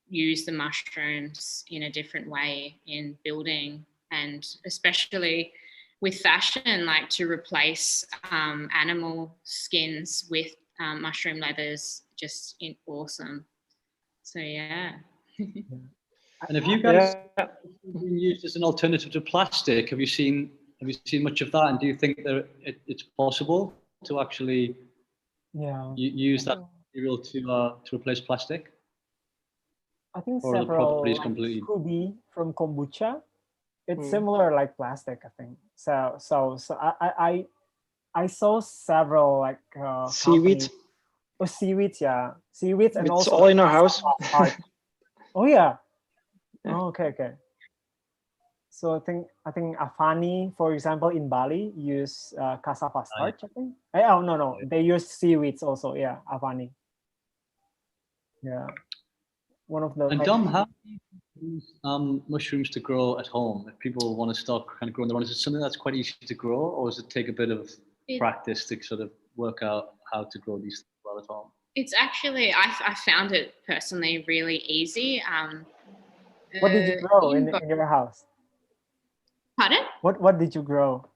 use the mushrooms in a different way in building, and especially with fashion, like to replace animal skins with mushroom leathers, just awesome. So yeah. And have you guys been used as an alternative to plastic? Have you seen much of that? And do you think that it's possible to actually use that material to replace plastic? I think Or the several properties like completely Scooby from kombucha. It's similar like plastic, I think. So I saw several like seaweed. Oh, seaweed, yeah, seaweed, and It's also all in our house. Oh yeah. Yeah. Oh, okay. So I think Avani, for example, in Bali, use cassava starch. I think. Oh no, they use seaweeds also. Yeah, Avani. Yeah, one of the. And Dom, how do you use mushrooms to grow at home? If people want to start kind of growing their own, is it something that's quite easy to grow, or does it take a bit of practice to sort of work out how to grow these things well at home? It's actually, I found it personally really easy. What did you grow in your house? Pardon? What did you grow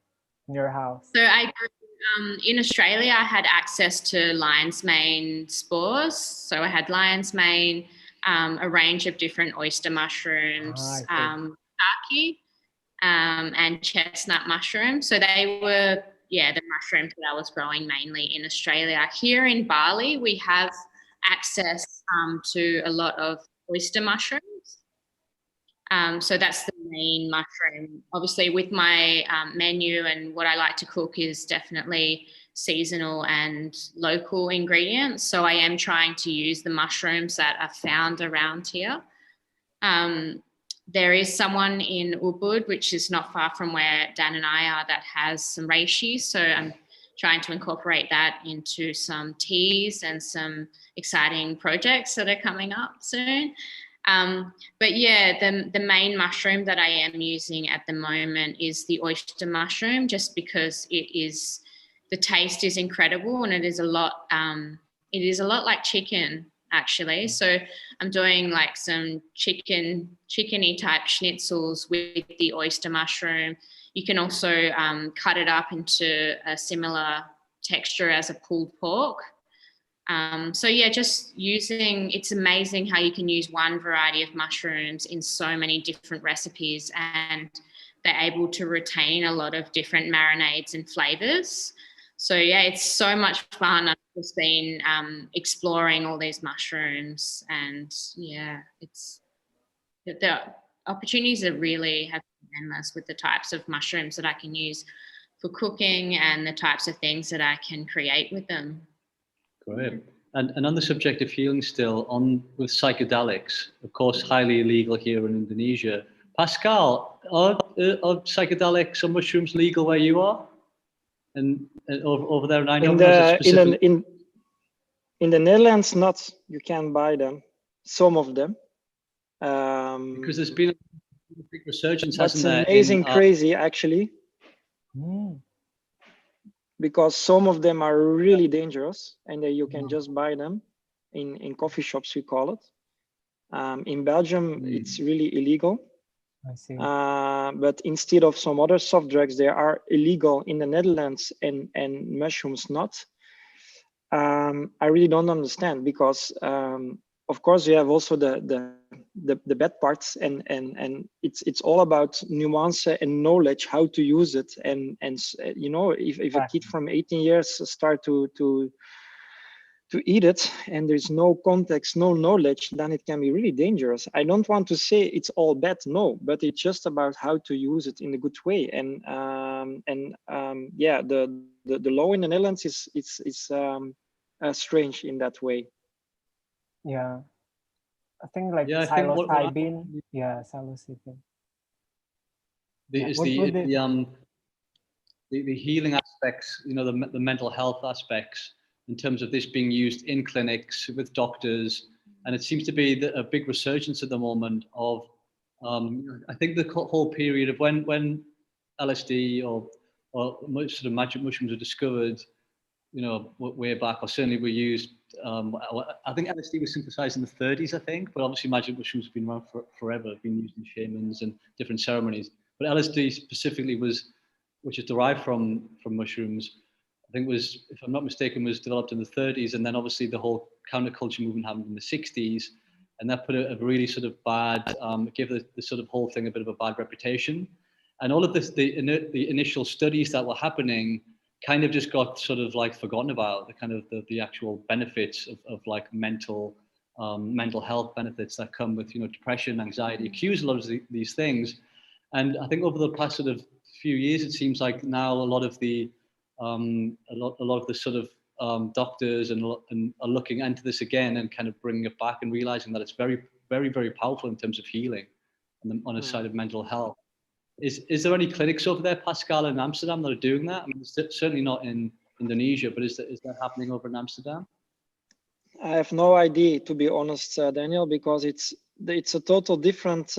in your house? So I grew, in Australia, I had access to lion's mane spores. So I had lion's mane, a range of different oyster mushrooms, kaki, and chestnut mushrooms. So they were, the mushrooms that I was growing mainly in Australia. Here in Bali, we have access to a lot of oyster mushrooms. So that's the main mushroom. Obviously, with my menu and what I like to cook is definitely seasonal and local ingredients. So I am trying to use the mushrooms that are found around here. There is someone in Ubud, which is not far from where Dan and I are, that has some reishi. So I'm trying to incorporate that into some teas and some exciting projects that are coming up soon. But yeah, the main mushroom that I am using at the moment is the oyster mushroom, just because the taste is incredible, and it is a lot like chicken, actually. So I'm doing like some chickeny type schnitzels with the oyster mushroom. You can also cut it up into a similar texture as a pulled pork. So yeah, it's amazing how you can use one variety of mushrooms in so many different recipes, and they're able to retain a lot of different marinades and flavors. So yeah, it's so much fun. I've just been exploring all these mushrooms, and yeah, the opportunities are really have been endless with the types of mushrooms that I can use for cooking and the types of things that I can create with them. Great. And on the subject of healing still, with psychedelics, of course, highly illegal here in Indonesia. Pascal, are psychedelics or mushrooms legal where you are? And over there, and I know in the Netherlands, not. You can buy them, some of them. Because there's been a big resurgence, hasn't there? That's amazing, crazy, actually. Because some of them are really dangerous, and you can just buy them in coffee shops, we call it. In Belgium, it's really illegal. I see. But instead of some other soft drugs, they are illegal in the Netherlands, and mushrooms not. I really don't understand, because of course you have also the bad parts, and it's all about nuance and knowledge how to use it, and you know, if a kid from 18 years start to eat it and there's no context, no knowledge, then it can be really dangerous. I don't want to say it's all bad, no, but it's just about how to use it in a good way. And yeah, the law in the Netherlands is strange in that way. Yeah, I think like Yeah, I think psilocybin. Psilocybin. The healing aspects, you know, the mental health aspects, in terms of this being used in clinics with doctors, and it seems to be a big resurgence at the moment of, I think the whole period of when LSD or sort of magic mushrooms were discovered, you know, way back, or certainly were used. I think LSD was synthesized in the 30s, I think, but obviously magic mushrooms have been around forever, been used in shamans and different ceremonies. But LSD specifically which is derived from mushrooms, I think was, if I'm not mistaken, was developed in the 30s, and then obviously the whole counterculture movement happened in the 60s, and that put a really sort of bad, gave the sort of whole thing a bit of a bad reputation. And all of this, the initial studies that were happening kind of just got sort of like forgotten about, the kind of the actual benefits of like mental health benefits that come with, you know, depression, anxiety, accuse a lot of these things. And I think over the past sort of few years, it seems like now a lot of the sort of doctors and are looking into this again and kind of bringing it back and realizing that it's very, very, very powerful in terms of healing on the side of mental health. Is there any clinics over there, Pascal, in Amsterdam that are doing that? I mean, it's certainly not in Indonesia, but is that happening over in Amsterdam? I have no idea, to be honest, Daniel, because it's a total different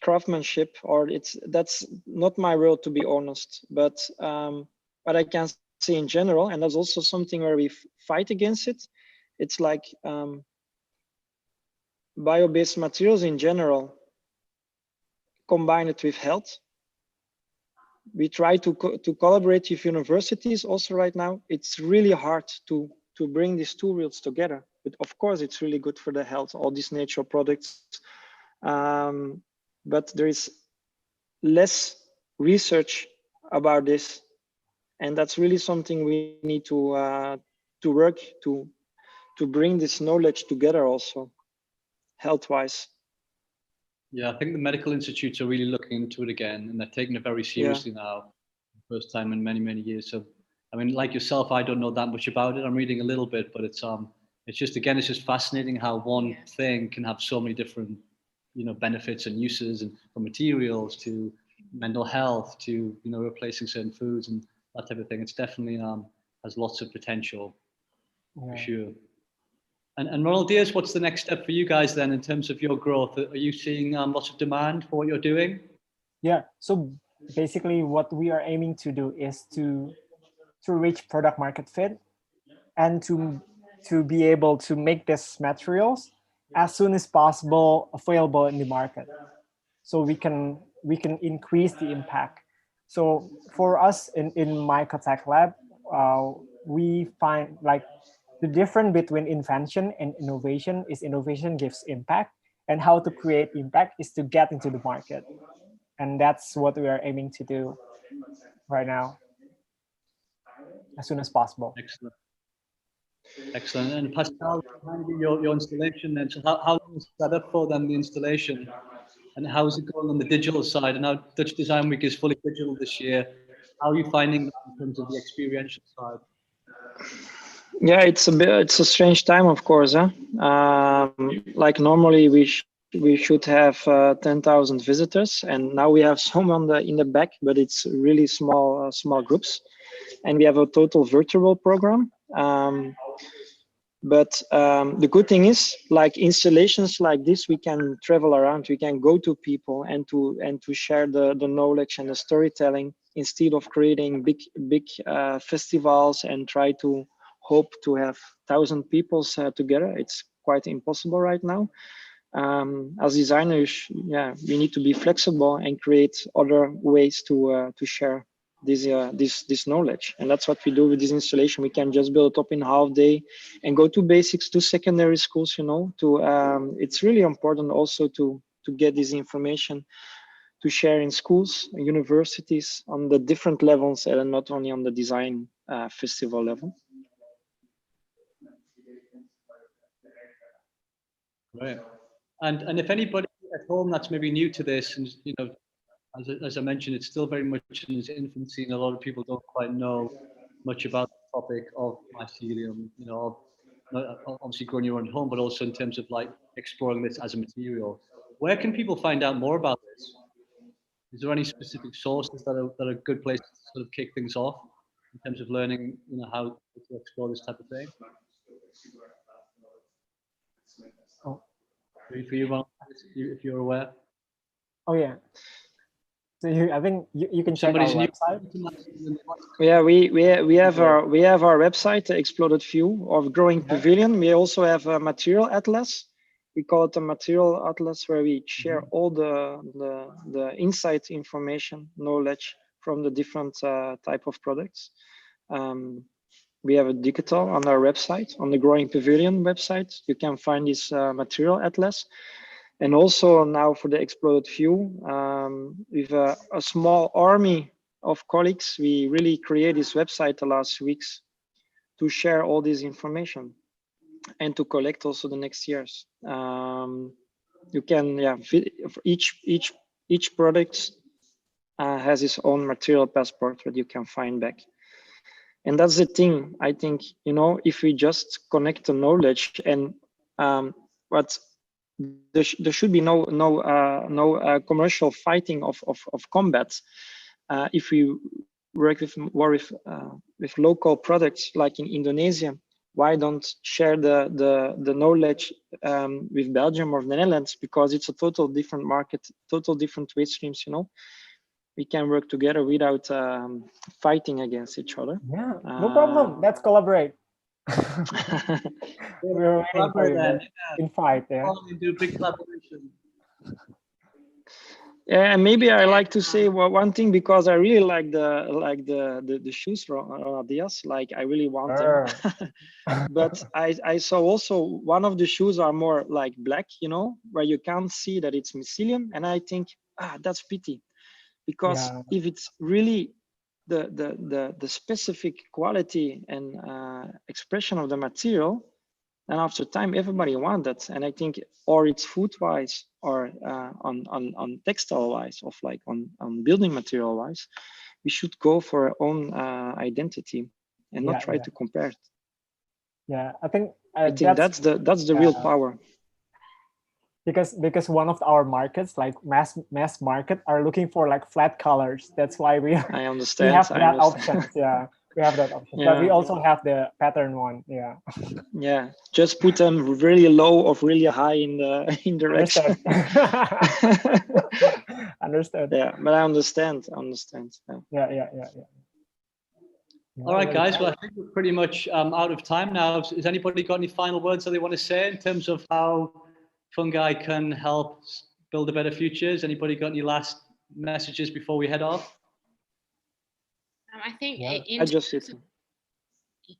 craftsmanship, or that's not my world, to be honest. But what I can say in general, and that's also something where we fight against it, it's like bio-based materials in general, combine it with health. We try to collaborate with universities also right now. It's really hard to bring these two worlds together. but of course it's really good for the health, all these natural products. But there is less research about this, and that's really something we need to work to bring this knowledge together also, health-wise. Yeah, I think the medical institutes are really looking into it again, and they're taking it very seriously now, first time in many, many years. So, I mean, like yourself, I don't know that much about it. I'm reading a little bit, but it's just, again, it's just fascinating how one thing can have so many different, you know, benefits and uses, and from materials to mental health to, you know, replacing certain foods and that type of thing. It's definitely has lots of potential for sure. And Ronald Diaz, what's the next step for you guys then in terms of your growth? Are you seeing lots of demand for what you're doing? Yeah, so basically what we are aiming to do is to reach product market fit and to be able to make these materials as soon as possible available in the market, so we can increase the impact. So for us in Mycotech Lab, we find like the difference between invention and innovation is innovation gives impact, and how to create impact is to get into the market. And that's what we are aiming to do right now, as soon as possible. Excellent. Excellent. And Pascal, behind you, your installation then, so how long is that up for then, the installation? And how is it going on the digital side? And now Dutch Design Week is fully digital this year. How are you finding that in terms of the experiential side? Yeah, it's a strange time, of course. Like normally we should have 10,000 visitors, and now we have some in the back, but it's really small groups, and we have a total virtual program. But the good thing is, like installations like this, we can travel around, we can go to people and to share the knowledge and the storytelling, instead of creating big festivals and try to hope to have 1,000 people together. It's quite impossible right now. As designers, yeah, we need to be flexible and create other ways to share this knowledge, and that's what we do with this installation. We can just build it up in half day and go to basics, to secondary schools, you know. It's really important also to get this information to share in schools, universities, on the different levels, and not only on the design festival level. Right. And if anybody at home that's maybe new to this, and you know, as I mentioned, it's still very much in its infancy, and a lot of people don't quite know much about the topic of mycelium, you know, obviously growing your own home, but also in terms of like exploring this as a material. Where can people find out more about this? Is there any specific sources that are a good place to sort of kick things off in terms of learning, you know, how to explore this type of thing? Oh. For you, Ron, if you're aware. Oh yeah. So I think you can check our website. Yeah, we have our website, Exploded View of Growing Pavilion. We also have a material atlas. We call it a material atlas, where we share all the insight information, knowledge from the different type of products. We have a digital on our website, on the Growing Pavilion website. You can find this material atlas. And also now for the Exploded View, with a small army of colleagues, we really created this website the last weeks to share all this information and to collect also the next years. You can, yeah, each product has its own material passport that you can find back. And that's the thing, I think, you know, if we just connect the knowledge and there should be no commercial fighting of combat. If we work with local products, like in Indonesia, why don't share the knowledge with Belgium or the Netherlands? Because it's a total different market, total different waste streams, you know. We can work together without fighting against each other. Yeah, no problem. Let's collaborate. We're waiting for you in fight. Yeah. Do big collaboration. Yeah, and maybe I like to say one thing, because I really like the shoes from Diaz. Like I really want them. But I saw also one of the shoes are more like black, you know, where you can't see that it's mycelium, and I think that's pity, because Yeah. if it's really the specific quality and expression of the material, and after time everybody wants that. And I think, or it's food wise, or on textile wise, of like on building material wise, we should go for our own identity and not try to compare it. Yeah, I think that's the real power. Because one of our markets, like mass market, are looking for like flat colors. That's why we understand. We have that option. Yeah, we have that option. Yeah. But we also have the pattern one. Yeah. Yeah, just put them really low or really high in the direction. Understood. Yeah, but I understand. Yeah. All right, guys. Well, I think we're pretty much out of time now. Has anybody got any final words that they want to say in terms of how fungi can help build a better future? Has anybody got any last messages before we head off? I think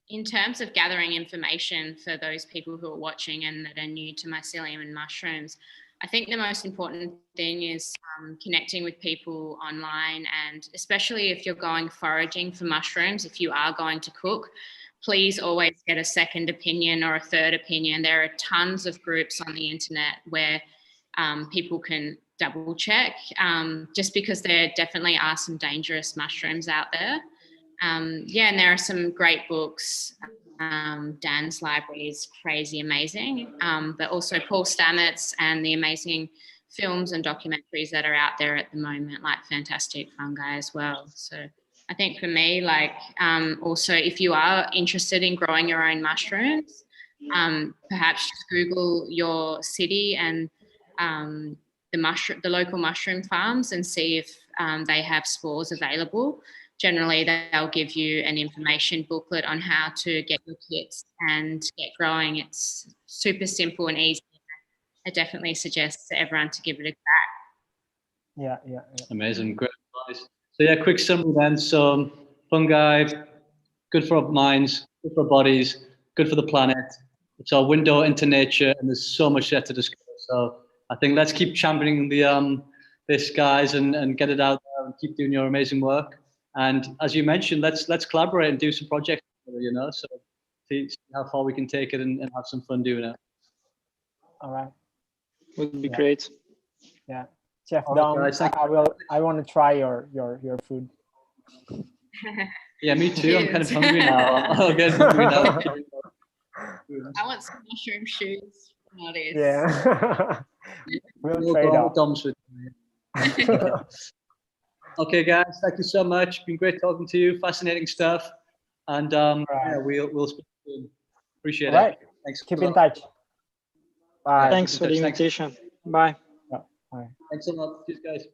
in terms of gathering information for those people who are watching and that are new to mycelium and mushrooms, I think the most important thing is connecting with people online, and especially if you're going foraging for mushrooms, if you are going to cook, please always get a second opinion or a third opinion. There are tons of groups on the internet where people can double check, just because there definitely are some dangerous mushrooms out there. Yeah, and there are some great books. Dan's library is crazy amazing, but also Paul Stamets and the amazing films and documentaries that are out there at the moment, like Fantastic Fungi as well. So I think for me, like also if you are interested in growing your own mushrooms, perhaps just Google your city and the local mushroom farms and see if they have spores available. Generally, they'll give you an information booklet on how to get your kits and get growing. It's super simple and easy. I definitely suggest to everyone to give it a crack. Yeah. Amazing, great advice. So yeah, quick summary then. So fungi, good for our minds, good for our bodies, good for the planet. It's our window into nature, and there's so much yet to discover. So I think let's keep championing this, guys, and get it out there and keep doing your amazing work. And as you mentioned, let's collaborate and do some projects together, you know, so see how far we can take it and have some fun doing it. All right. Would be great. Yeah. Chef All Dom, right, guys, I want to try your food. Yeah, me too. I'm kind of hungry now. I'm getting hungry now. I want some mushroom shoes. Yeah. We'll trade out. Dom's with me. Okay, guys, thank you so much. It's been great talking to you. Fascinating stuff. And yeah, we'll speak soon. Appreciate it. Thanks. Keep in touch. Bye. Thanks for the invitation. Bye. Bye. Thanks a lot. Cheers, guys.